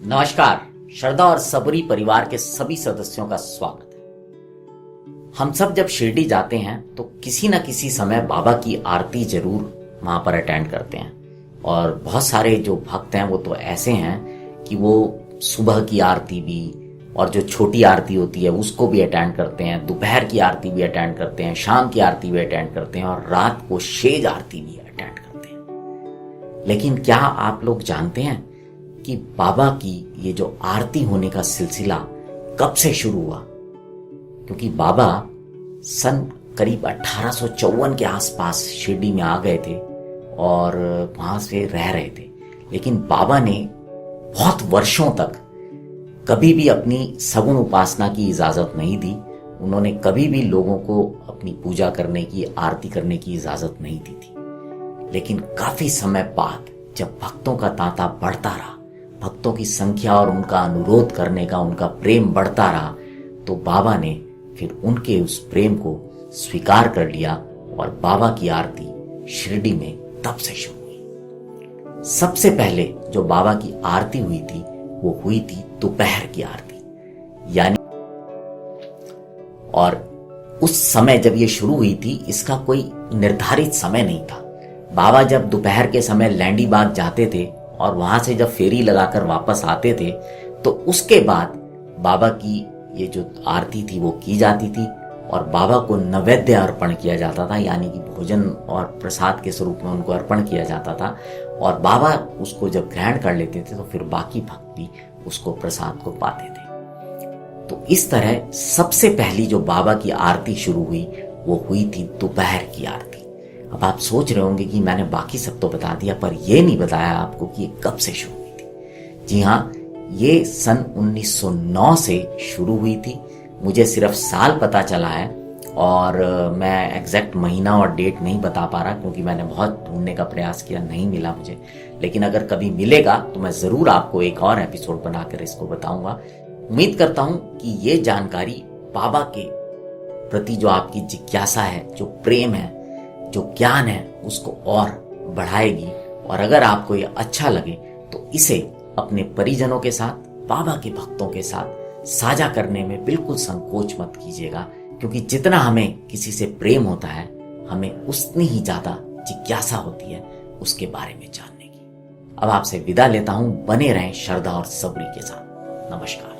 नमस्कार। श्रद्धा और सबरी परिवार के सभी सदस्यों का स्वागत है। हम सब जब शिरडी जाते हैं तो किसी न किसी समय बाबा की आरती जरूर वहां पर अटेंड करते हैं। और बहुत सारे जो भक्त हैं वो तो ऐसे हैं कि वो सुबह की आरती भी और जो छोटी आरती होती है उसको भी अटेंड करते हैं, दोपहर की आरती भी अटेंड करते हैं, शाम की आरती भी अटेंड करते हैं और रात को शेज आरती भी अटेंड करते हैं। लेकिन क्या आप लोग जानते हैं कि बाबा की ये जो आरती होने का सिलसिला कब से शुरू हुआ? क्योंकि बाबा सन करीब 1854 के आसपास शिरडी में आ गए थे और वहां से रह रहे थे। लेकिन बाबा ने बहुत वर्षों तक कभी भी अपनी सगुण उपासना की इजाजत नहीं दी। उन्होंने कभी भी लोगों को अपनी पूजा करने की, आरती करने की इजाजत नहीं दी थी। लेकिन काफी समय बाद जब भक्तों का तांता बढ़ता रहा, भक्तों की संख्या और उनका अनुरोध करने का, उनका प्रेम बढ़ता रहा, तो बाबा ने फिर उनके उस प्रेम को स्वीकार कर लिया और बाबा की आरती शिरडी में तब से शुरू हुई। सबसे पहले जो बाबा की आरती हुई थी वो हुई थी दोपहर की आरती, यानी और उस समय जब ये शुरू हुई थी इसका कोई निर्धारित समय नहीं था। बाबा जब दोपहर के समय लैंडी बाग जाते थे और वहां से जब फेरी लगाकर वापस आते थे तो उसके बाद बाबा की ये जो आरती थी वो की जाती थी और बाबा को नैवेद्य अर्पण किया जाता था, यानी कि भोजन और प्रसाद के स्वरूप में उनको अर्पण किया जाता था। और बाबा उसको जब ग्रहण कर लेते थे तो फिर बाकी भक्त भी उसको प्रसाद को पाते थे। तो इस तरह सबसे पहली जो बाबा की आरती शुरू हुई वो हुई थी दोपहर की आरती। अब आप सोच रहे होंगे कि मैंने बाकी सब तो बता दिया पर यह नहीं बताया आपको कि ये कब से शुरू हुई थी। जी हाँ, ये सन 1909 से शुरू हुई थी। मुझे सिर्फ साल पता चला है और मैं एग्जैक्ट महीना और डेट नहीं बता पा रहा क्योंकि मैंने बहुत ढूंढने का प्रयास किया, नहीं मिला मुझे। लेकिन अगर कभी मिलेगा तो मैं जरूर आपको एक और एपिसोड बनाकर इसको बताऊंगा। उम्मीद करता हूं कि ये जानकारी बाबा के प्रति जो आपकी जिज्ञासा है, जो प्रेम है, जो ज्ञान है, उसको और बढ़ाएगी। और अगर आपको ये अच्छा लगे तो इसे अपने परिजनों के साथ, बाबा के भक्तों के साथ साझा करने में बिल्कुल संकोच मत कीजिएगा, क्योंकि जितना हमें किसी से प्रेम होता है हमें उतनी ही ज्यादा जिज्ञासा होती है उसके बारे में जानने की। अब आपसे विदा लेता हूं। बने रहें श्रद्धा और सबरी के साथ। नमस्कार।